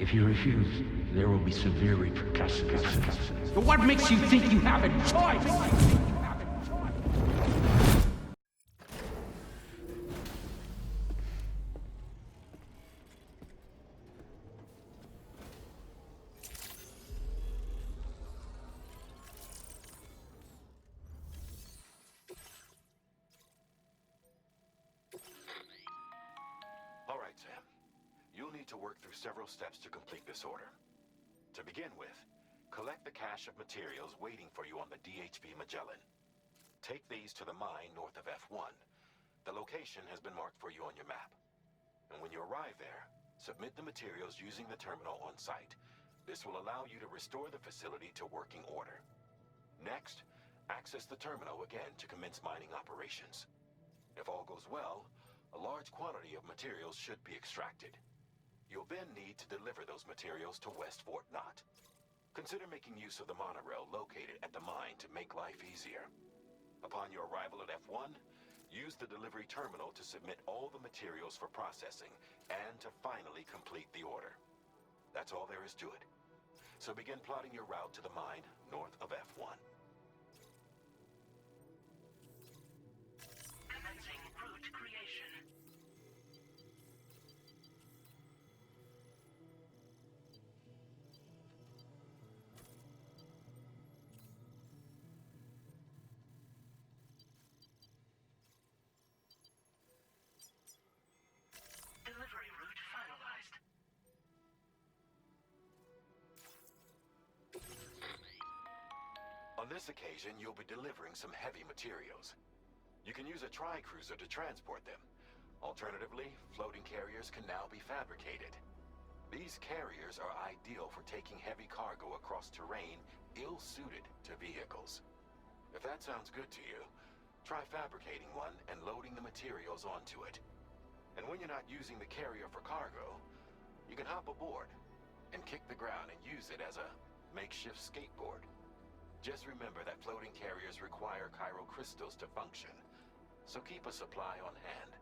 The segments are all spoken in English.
If you refuse, there will be severe repercussions. But what makes you think you have a choice? All right, Sam. You'll need to work through several steps to complete this order. To begin with, collect the cache of materials waiting for you on the DHB Magellan. Take these to the mine north of F1. The location has been marked for you on your map. And when you arrive there, submit the materials using the terminal on site. This will allow you to restore the facility to working order. Next, access the terminal again to commence mining operations. If all goes well, a large quantity of materials should be extracted. You'll then need to deliver those materials to West Fort Knot. Consider making use of the monorail located at the mine to make life easier. Upon your arrival at F1, use the delivery terminal to submit all the materials for processing and to finally complete the order. That's all there is to it. So begin plotting your route to the mine north of F1. Commencing route creation. Delivery route finalized. On this occasion, you'll be delivering some heavy materials. You can use a tri-cruiser to transport them. Alternatively, floating carriers can now be fabricated. These carriers are ideal for taking heavy cargo across terrain ill-suited to vehicles. If that sounds good to you, try fabricating one and loading the materials onto it. And when you're not using the carrier for cargo, you can hop aboard and kick the ground and use it as a makeshift skateboard. Just remember that floating carriers require chiral crystals to function, so keep a supply on hand.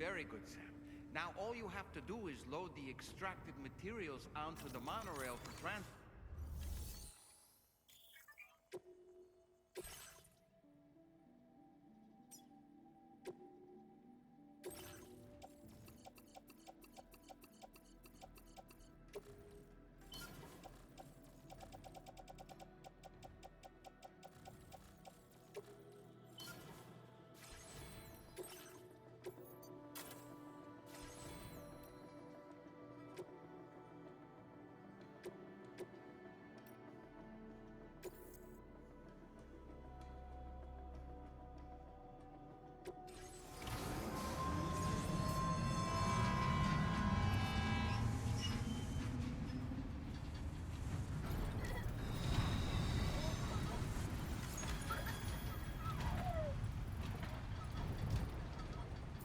Very good, Sam. Now all you have to do is load the extracted materials onto the monorail for transport.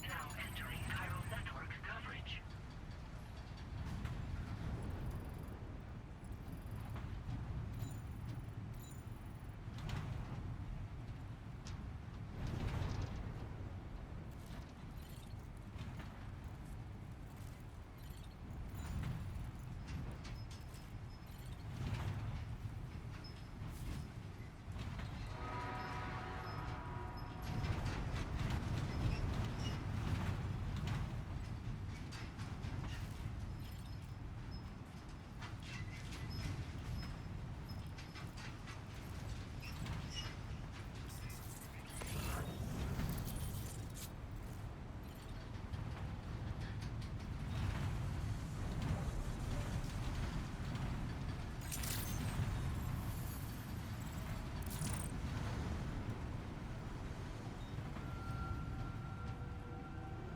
Now entering chiral network coverage.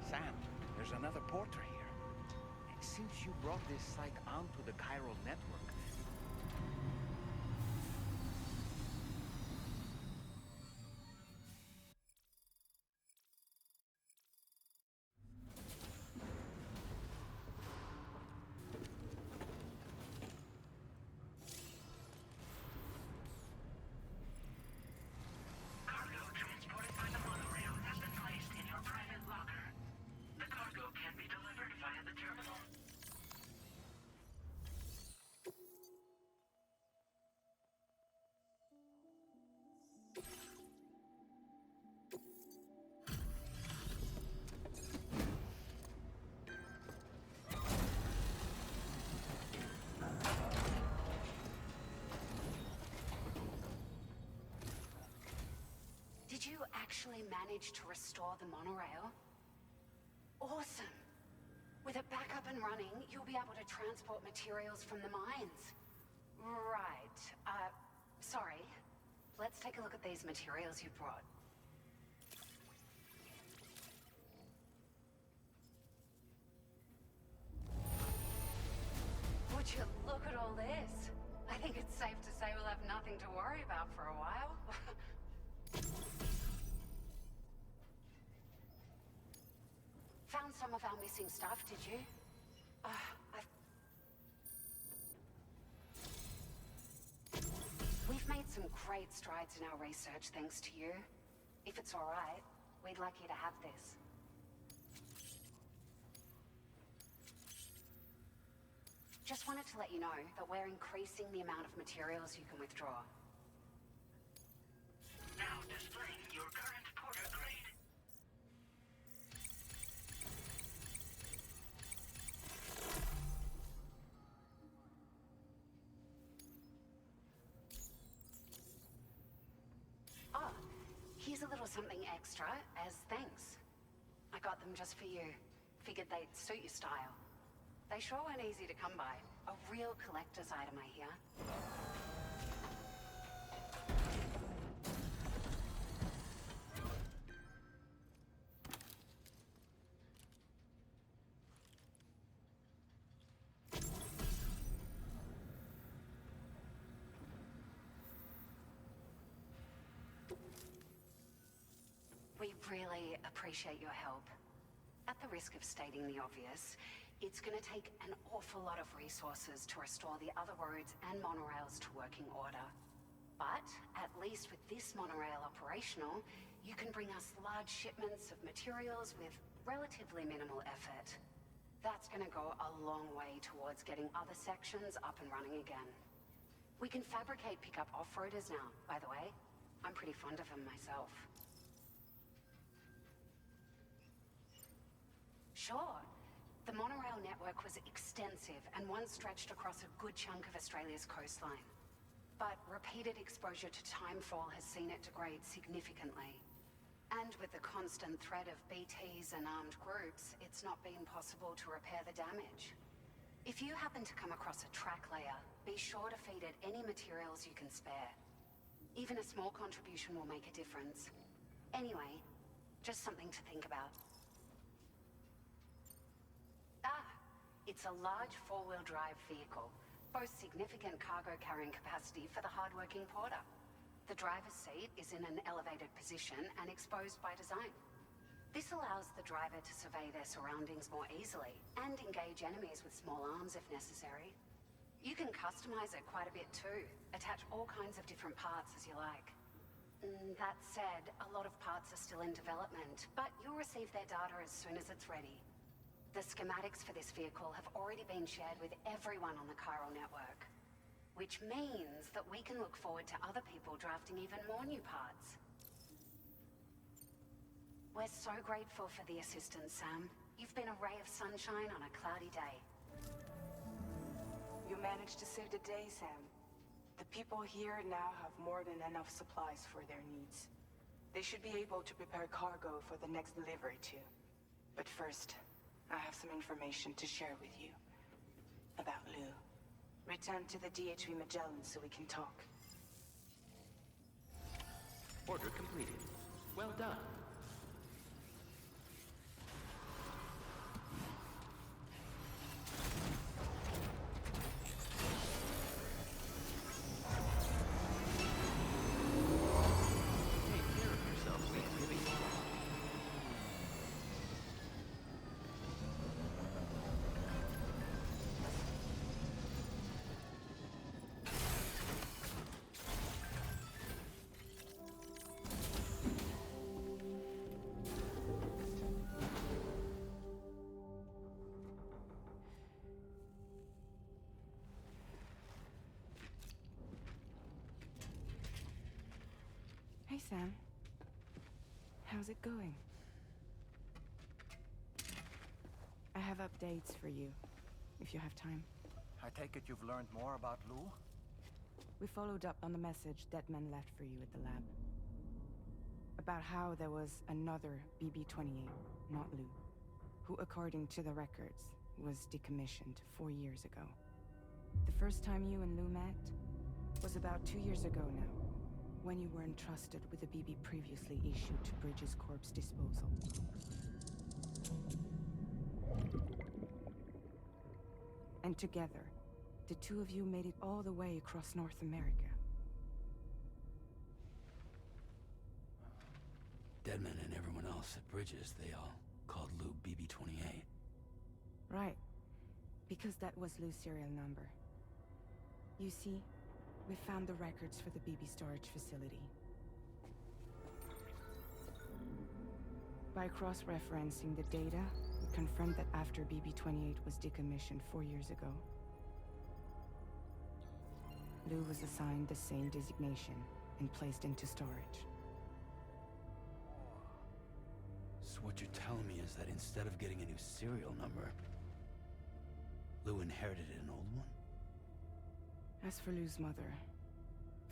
Sam, there's another porter here. Since you brought this site onto the chiral network, Cargo transported by the monorail has been placed in your private locker. The cargo can be delivered via the terminal. Did you actually manage to restore the monorail? Awesome! With it back up and running, you'll be able to transport materials from the mines. Right. Sorry. Let's take a look at these materials you brought. Would you look at all this? I think it's safe to say we'll have nothing to worry about for a while. Found some of our missing stuff, did you? We've made some great strides in our research thanks to you. If it's all right, we'd like you to have this. Just wanted to let you know that we're increasing the amount of materials you can withdraw. Now displaying your current porter grade. Oh, here's a little something extra as thanks. I got them just for you. Figured they'd suit your style. They sure weren't easy to come by. A real collector's item, I hear. We really appreciate your help. At the risk of stating the obvious, it's going to take an awful lot of resources to restore the other roads and monorails to working order. But at least with this monorail operational, you can bring us large shipments of materials with relatively minimal effort. That's gonna go a long way towards getting other sections up and running again. We can fabricate pickup off-roaders now, by the way. I'm pretty fond of them myself. Sure. The monorail network was extensive and once stretched across a good chunk of Australia's coastline. But repeated exposure to timefall has seen it degrade significantly. And with the constant threat of BTs and armed groups, it's not been possible to repair the damage. If you happen to come across a track layer, be sure to feed it any materials you can spare. Even a small contribution will make a difference. Anyway, just something to think about. It's a large four-wheel drive vehicle, boasts significant cargo carrying capacity for the hard-working porter. The driver's seat is in an elevated position and exposed by design. This allows the driver to survey their surroundings more easily and engage enemies with small arms if necessary. You can customize it quite a bit too, attach all kinds of different parts as you like. That said, a lot of parts are still in development, but you'll receive their data as soon as it's ready. The schematics for this vehicle have already been shared with everyone on the chiral network, which means that we can look forward to other people drafting even more new parts. We're so grateful for the assistance, Sam. You've been a ray of sunshine on a cloudy day. You managed to save the day, Sam. The people here now have more than enough supplies for their needs. They should be able to prepare cargo for the next delivery too. But first, I have some information to share with you. About Lou. Return to the DHV Magellan so we can talk. Order completed. Well done. Take care of yourself, sweet baby. Hey, Sam. How's it going? I have updates for you, if you have time. I take it you've learned more about Lou? We followed up on the message Deadman left for you at the lab. About how there was another BB-28, not Lou, who, according to the records, was decommissioned 4 years ago. The first time you and Lou met was about 2 years ago now, when you were entrusted with the BB previously issued to Bridges Corp's disposal. And together, the two of you made it all the way across North America. Deadman and everyone else at Bridges, they all called Lou BB-28. Right. Because that was Lou's serial number. You see, we found the records for the BB storage facility. By cross-referencing the data, we confirmed that after BB-28 was decommissioned 4 years ago, Lou was assigned the same designation and placed into storage. So what you're telling me is that instead of getting a new serial number, Lou inherited an old one? As for Lou's mother,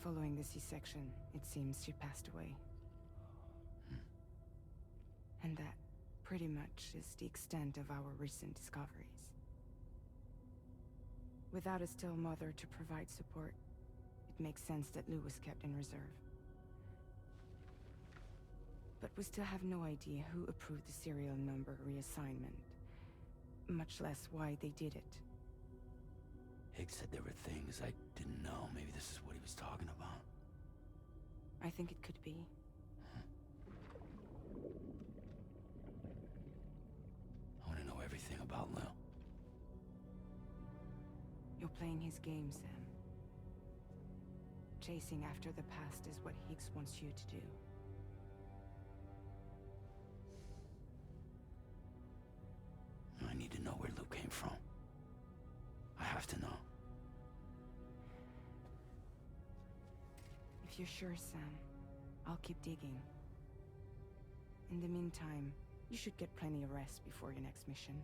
following the C-section, it seems she passed away. And that pretty much is the extent of our recent discoveries. Without a still mother to provide support, it makes sense that Lou was kept in reserve. But we still have no idea who approved the serial number reassignment, much less why they did it. Higgs said there were things I didn't know. Maybe this is what he was talking about. I think it could be. I want to know everything about Lou. You're playing his game, Sam. Chasing after the past is what Higgs wants you to do. If you're sure, Sam, I'll keep digging. In the meantime, you should get plenty of rest before your next mission.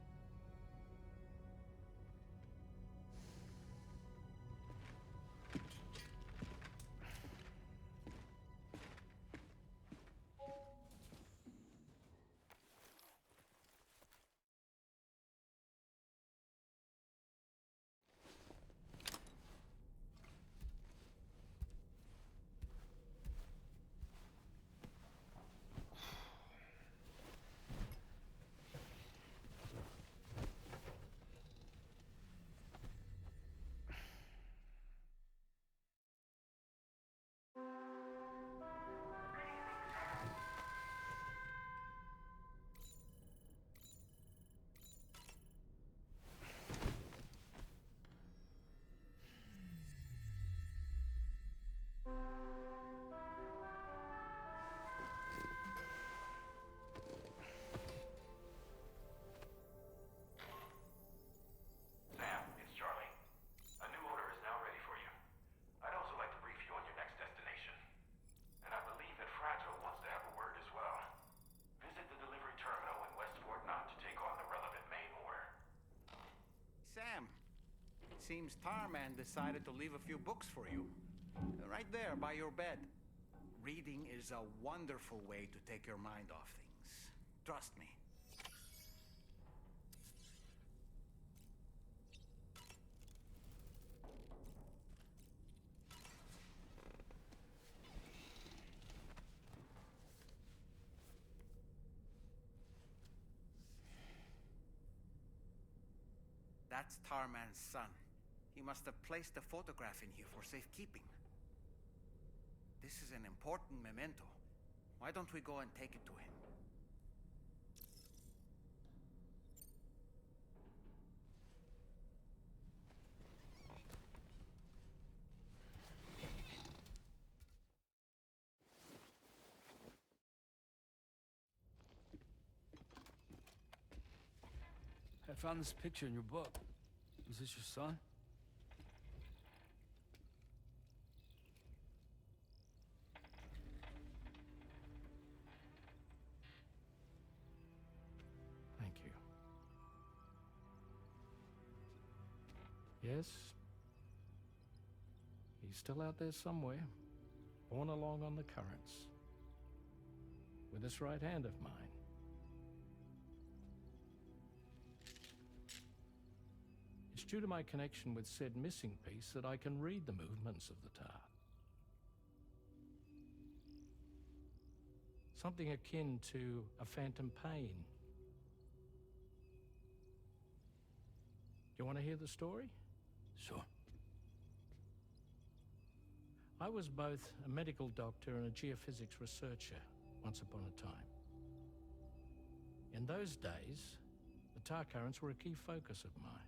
Sam, it's Charlie. A new order is now ready for you. I'd also like to brief you on your next destination. And I believe that Fragile wants to have a word as well. Visit the delivery terminal in West Fort Knott to take on the relevant main order. Sam, it seems Tarman decided to leave a few books for you. Right there by your bed. Reading is a wonderful way to take your mind off things. Trust me. That's Tarman's son. He must have placed a photograph in here for safekeeping. This is an important memento. Why don't we go and take it to him? I found this picture in your book. Is this your son? Thank you. Yes. He's still out there somewhere, borne along on the currents, with this right hand of mine. It's due to my connection with said missing piece that I can read the movements of the tar. Something akin to a phantom pain. Do you want to hear the story? Sure. I was both a medical doctor and a geophysics researcher once upon a time. In those days, the tar currents were a key focus of mine.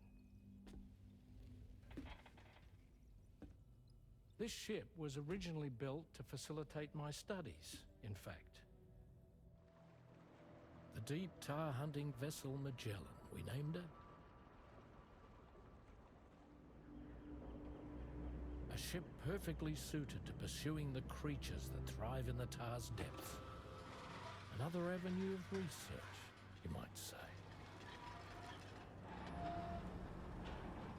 This ship was originally built to facilitate my studies, in fact. The deep tar hunting vessel Magellan, we named it. A ship perfectly suited to pursuing the creatures that thrive in the tar's depths. Another avenue of research, you might say.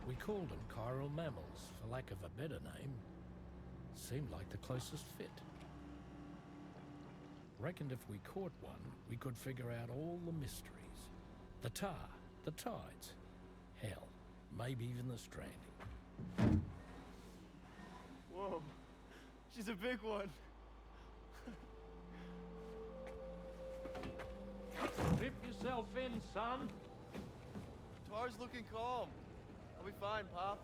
We called them chiral mammals, for lack of a better name. Seemed like the closest fit. Reckoned if we caught one, we could figure out all the mysteries. The tar, the tides, hell, maybe even the stranding. Whoa, she's a big one. Strip yourself in, son. Tar's looking calm. I'll be fine, Pop.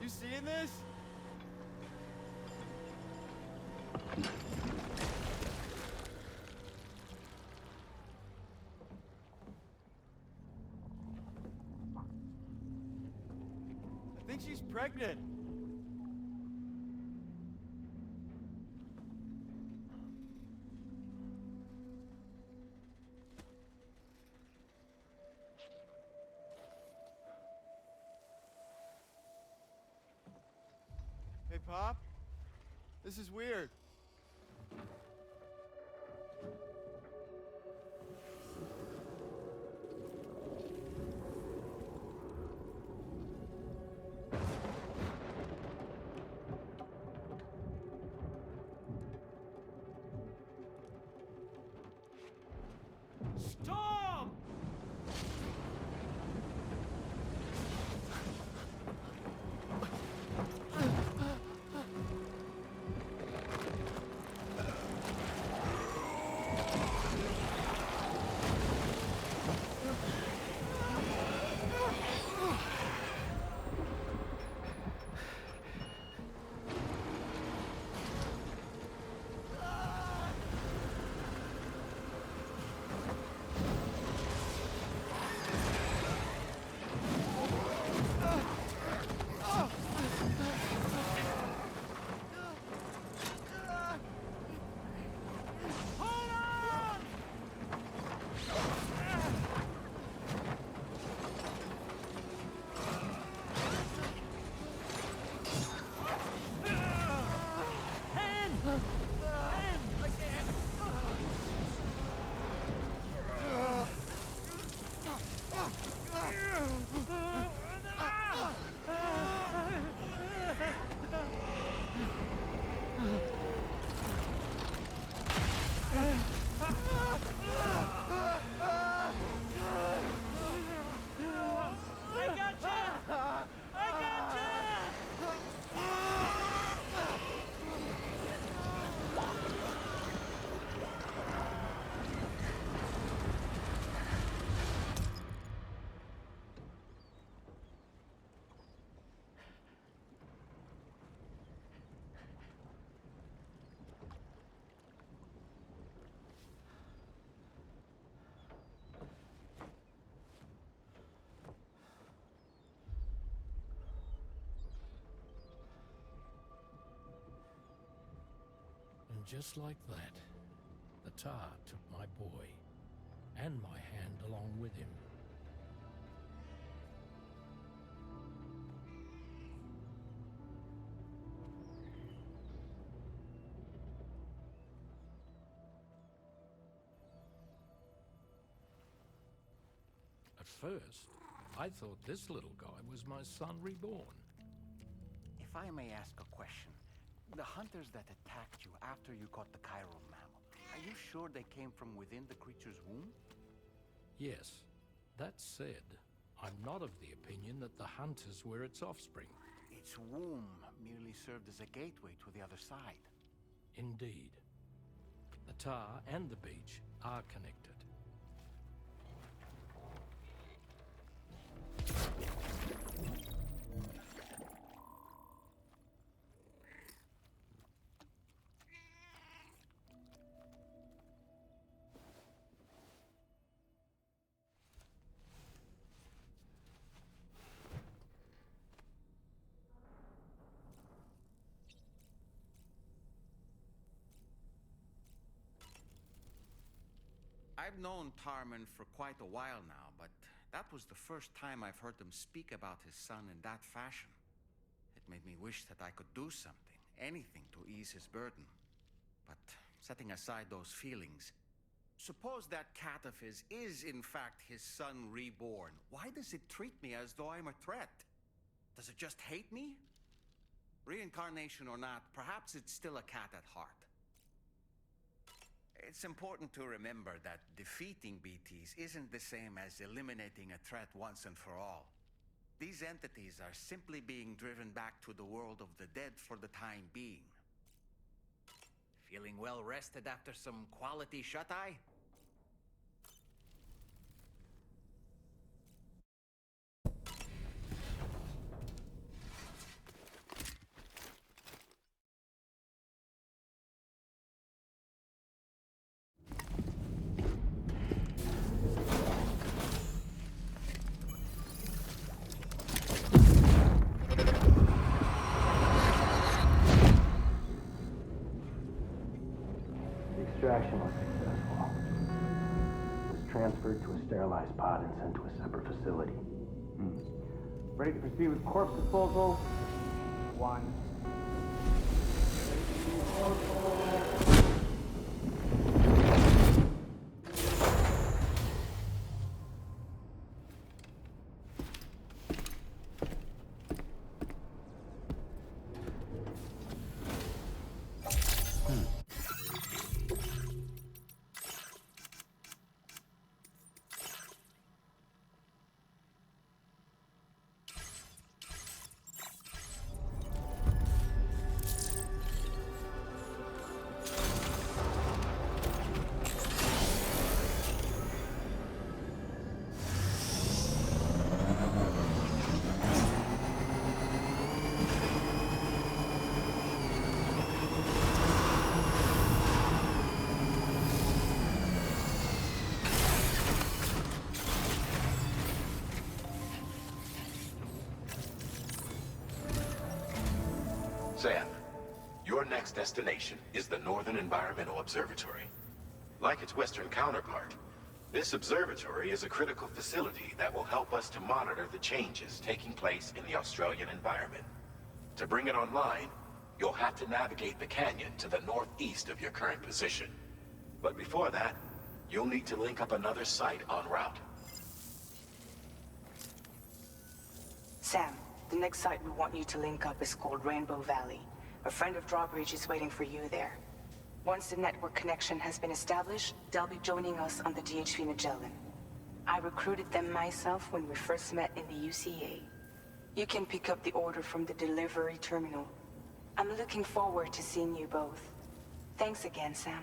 You seeing this? I think she's pregnant. Pop. This is weird. Storm! And just like that, the tar took my boy and my hand along with him. At first, I thought this little guy was my son reborn. If I may ask a question, the hunters that attacked you after you caught the chiral mammal, are you sure they came from within the creature's womb? Yes. That said, I'm not of the opinion that the hunters were its offspring. Its womb merely served as a gateway to the other side. Indeed. The tar and the beach are connected. I've known Tarman for quite a while now, but that was the first time I've heard him speak about his son in that fashion. It made me wish that I could do something, anything to ease his burden. But setting aside those feelings, suppose that cat of his is in fact his son reborn. Why does it treat me as though I'm a threat? Does it just hate me? Reincarnation or not, perhaps it's still a cat at heart. It's important to remember that defeating BTs isn't the same as eliminating a threat once and for all. These entities are simply being driven back to the world of the dead for the time being. Feeling well rested after some quality shut-eye? Extraction was successful. It was transferred to a sterilized pod and sent to a separate facility. Ready to proceed with corpse disposal? 1. Sam, your next destination is the Northern Environmental Observatory. Like its Western counterpart, this observatory is a critical facility that will help us to monitor the changes taking place in the Australian environment. To bring it online, you'll have to navigate the canyon to the northeast of your current position. But before that, you'll need to link up another site en route. Sam, the next site we want you to link up is called Rainbow Valley. A friend of Drawbridge is waiting for you there. Once the network connection has been established, they'll be joining us on the DHV Magellan. I recruited them myself when we first met in the UCA. You can pick up the order from the delivery terminal. I'm looking forward to seeing you both. Thanks again, Sam.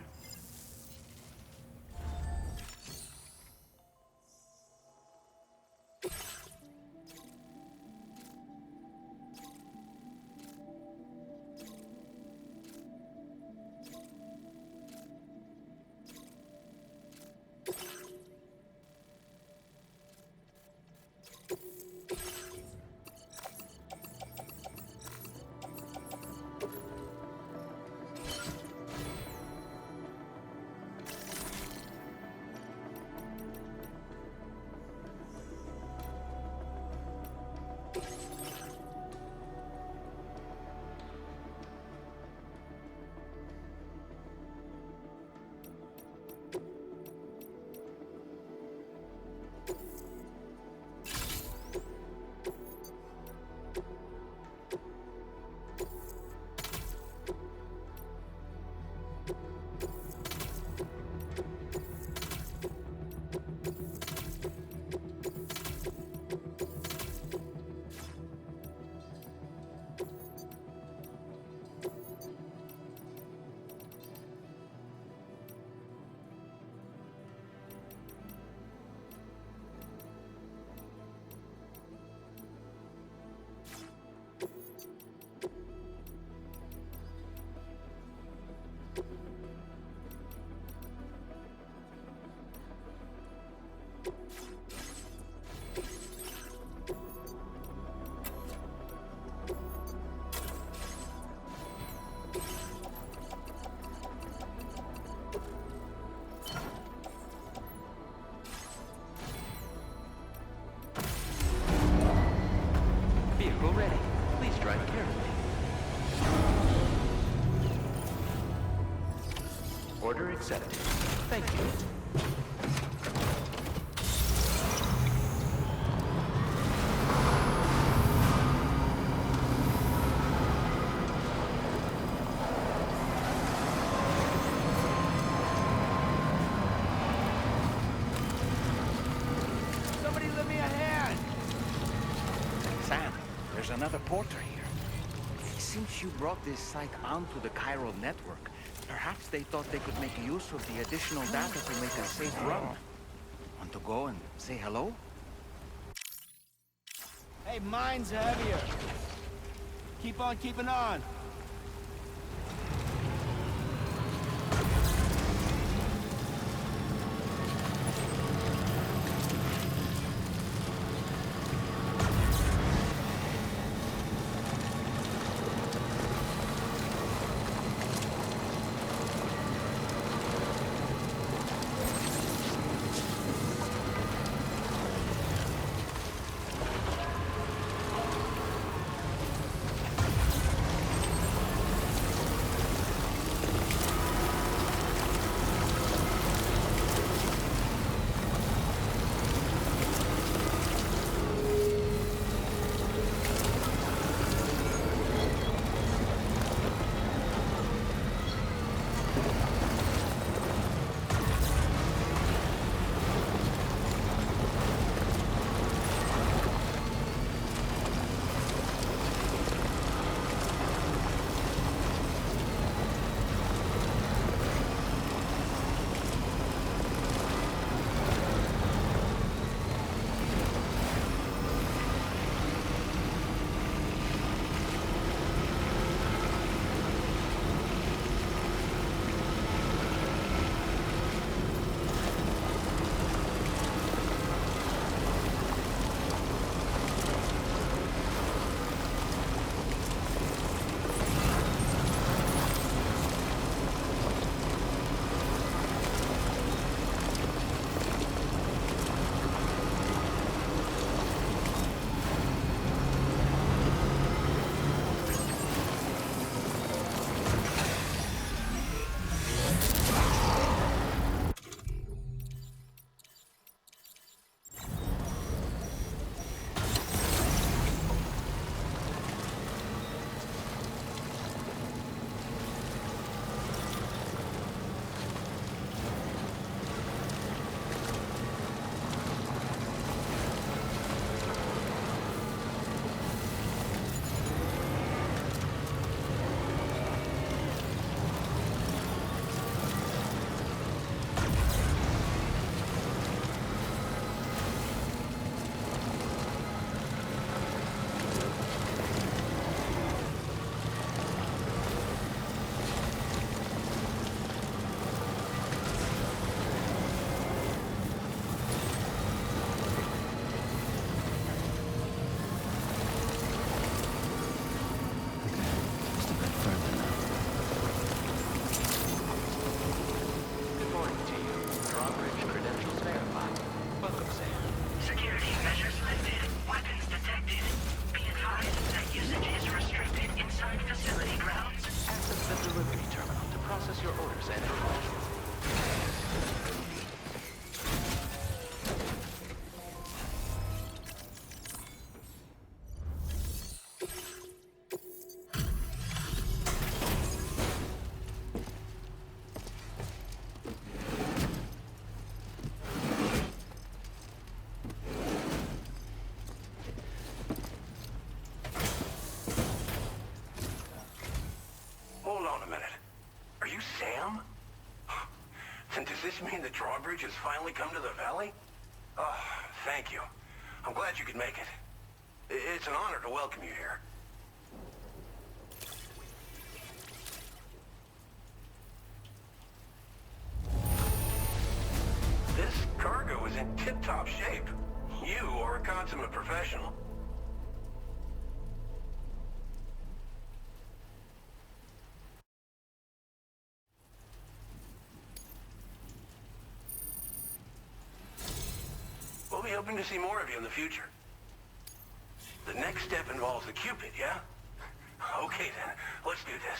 Vehicle ready. Please drive carefully. Order accepted. Thank you. Somebody lend me a hand! Sam, there's another porter here. Since you brought this site onto the chiral network, perhaps they thought they could make use of the additional data to make a safe run. Want to go and say hello? Hey, mine's heavier. Keep on keeping on. And does this mean the drawbridge has finally come to the valley? Oh, thank you. I'm glad you could make it. It's an honor to welcome you here. This cargo is in tip-top shape. You are a consummate professional. We'll be hoping to see more of you in the future. The next step involves the Cupid, yeah? Okay then, let's do this.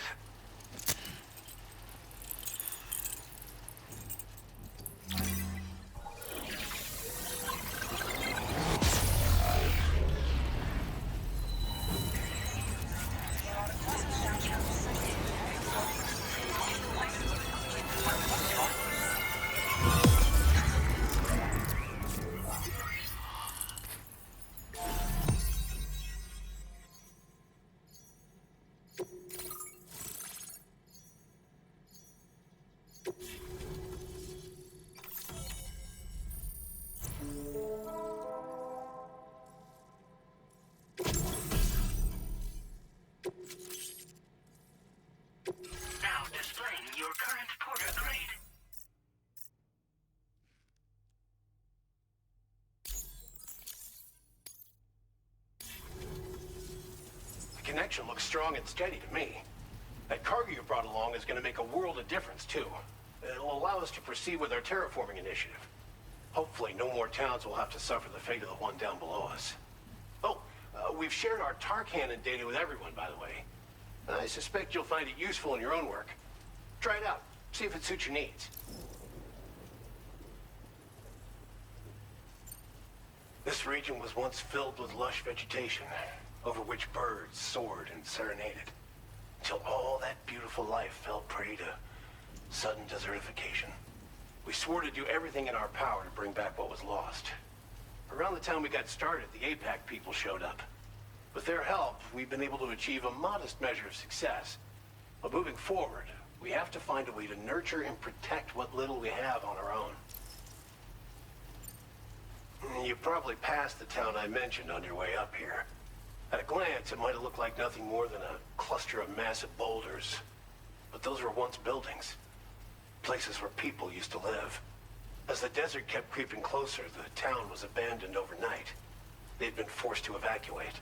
Now displaying your current porter grade. The connection looks strong and steady to me. That cargo you brought along is going to make a world of difference, too. It'll allow us to proceed with our terraforming initiative. Hopefully, no more towns will have to suffer the fate of the one down below us. Oh, we've shared our tar cannon data with everyone, by the way. I suspect you'll find it useful in your own work. Try it out. See if it suits your needs. This region was once filled with lush vegetation, over which birds soared and serenaded, until all that beautiful life fell prey to sudden desertification. We swore to do everything in our power to bring back what was lost. Around the time we got started, the APAC people showed up. With their help, we've been able to achieve a modest measure of success. But moving forward, we have to find a way to nurture and protect what little we have on our own. You probably passed the town I mentioned on your way up here. At a glance, it might have looked like nothing more than a cluster of massive boulders. But those were once buildings. Places where people used to live. As the desert kept creeping closer, the town was abandoned overnight. They'd been forced to evacuate.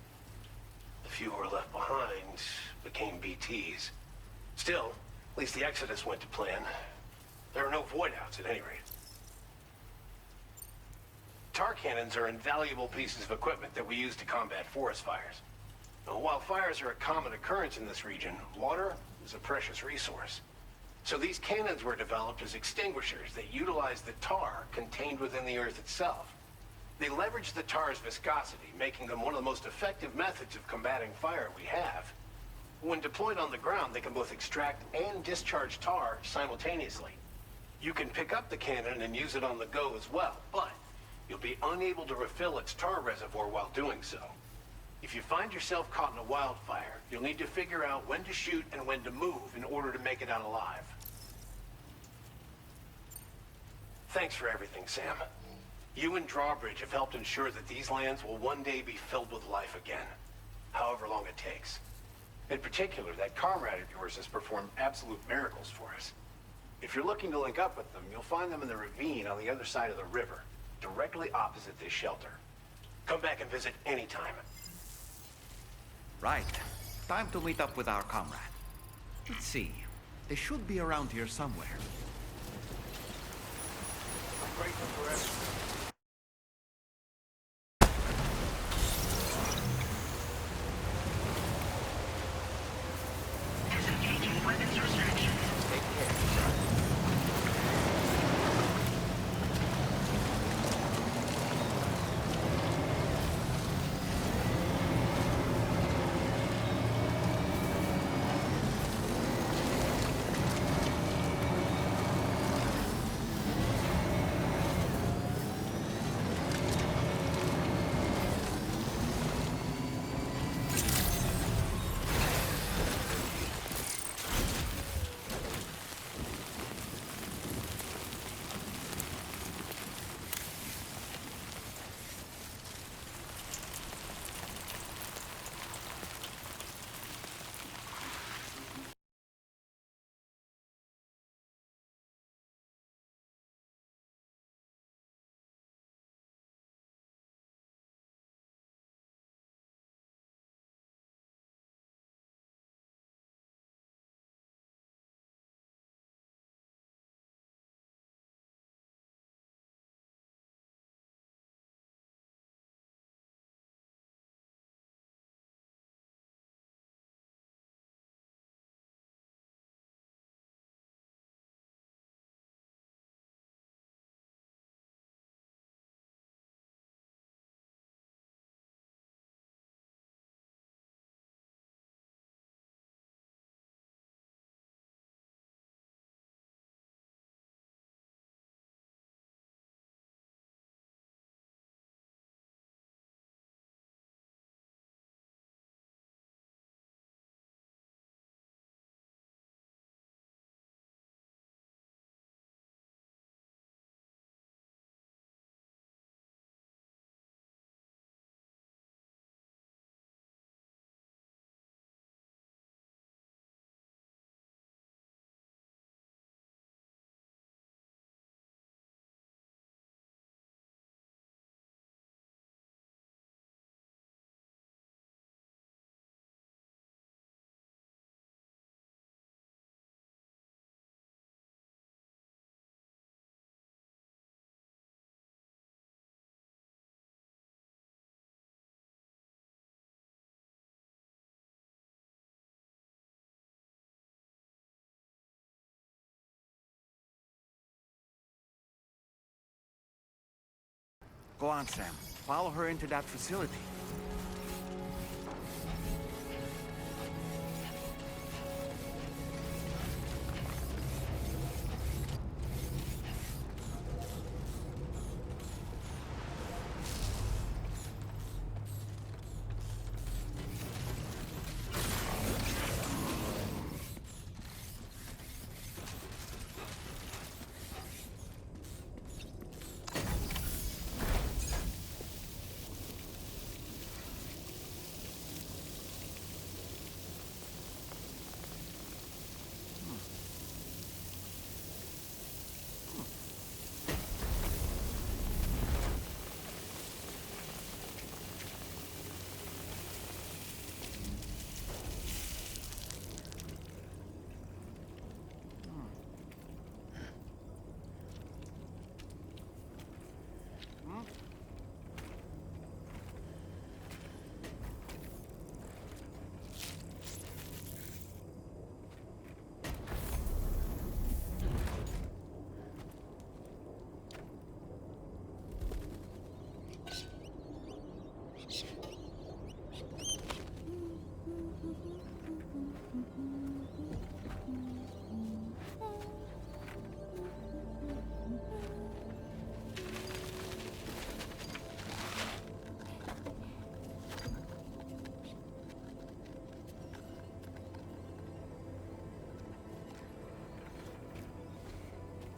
The few who were left behind became BTs. Still, at least the exodus went to plan. There are no void-outs at any rate. Tar cannons are invaluable pieces of equipment that we use to combat forest fires. Now, while fires are a common occurrence in this region, water is a precious resource. So these cannons were developed as extinguishers that utilize the tar contained within the earth itself. They leverage the tar's viscosity, making them one of the most effective methods of combating fire we have. When deployed on the ground, they can both extract and discharge tar simultaneously. You can pick up the cannon and use it on the go as well, but you'll be unable to refill its tar reservoir while doing so. If you find yourself caught in a wildfire, you'll need to figure out when to shoot and when to move in order to make it out alive. Thanks for everything, Sam. You and Drawbridge have helped ensure that these lands will one day be filled with life again, however long it takes. In particular, that comrade of yours has performed absolute miracles for us. If you're looking to link up with them, you'll find them in the ravine on the other side of the river, directly opposite this shelter. Come back and visit anytime. Right. Time to meet up with our comrade. Let's see. They should be around here somewhere. I'm grateful for everything. Disengaging weapons restrictions. Take care. Go on, Sam. Follow her into that facility.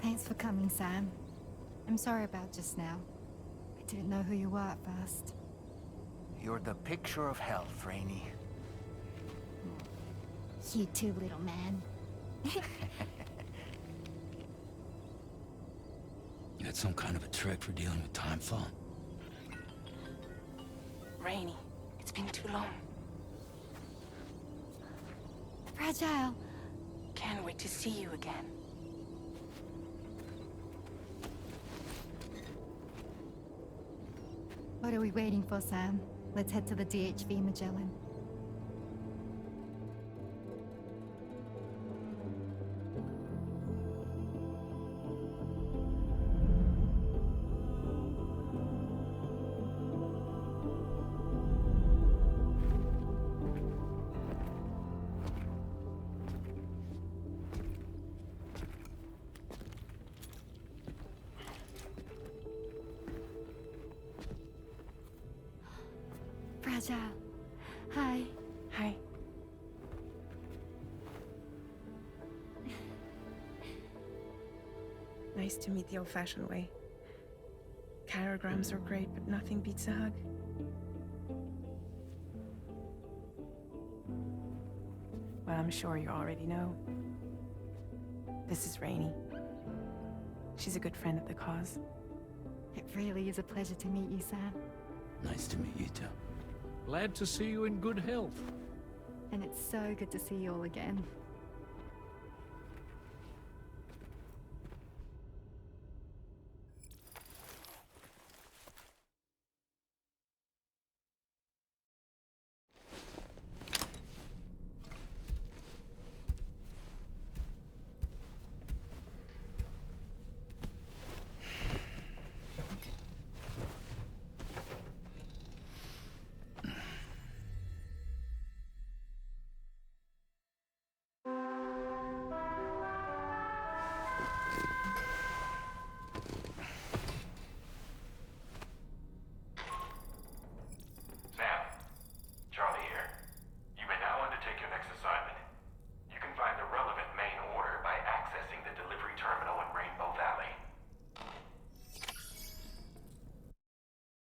Thanks for coming, Sam. I'm sorry about just now. I didn't know who you were at first. You're the picture of health, Rainey. You too, little man. That's some kind of a trick for dealing with time fall. Rainey, it's been too long. Fragile. Can't wait to see you again. What are we waiting for, Sam? Let's head to the DHV Magellan. Fragile. Hi. Hi. Nice to meet the old-fashioned way. Chirograms are great, but nothing beats a hug. Well, I'm sure you already know. This is Rainey. She's a good friend of the cause. It really is a pleasure to meet you, Sam. Nice to meet you too. Glad to see you in good health. And it's so good to see you all again.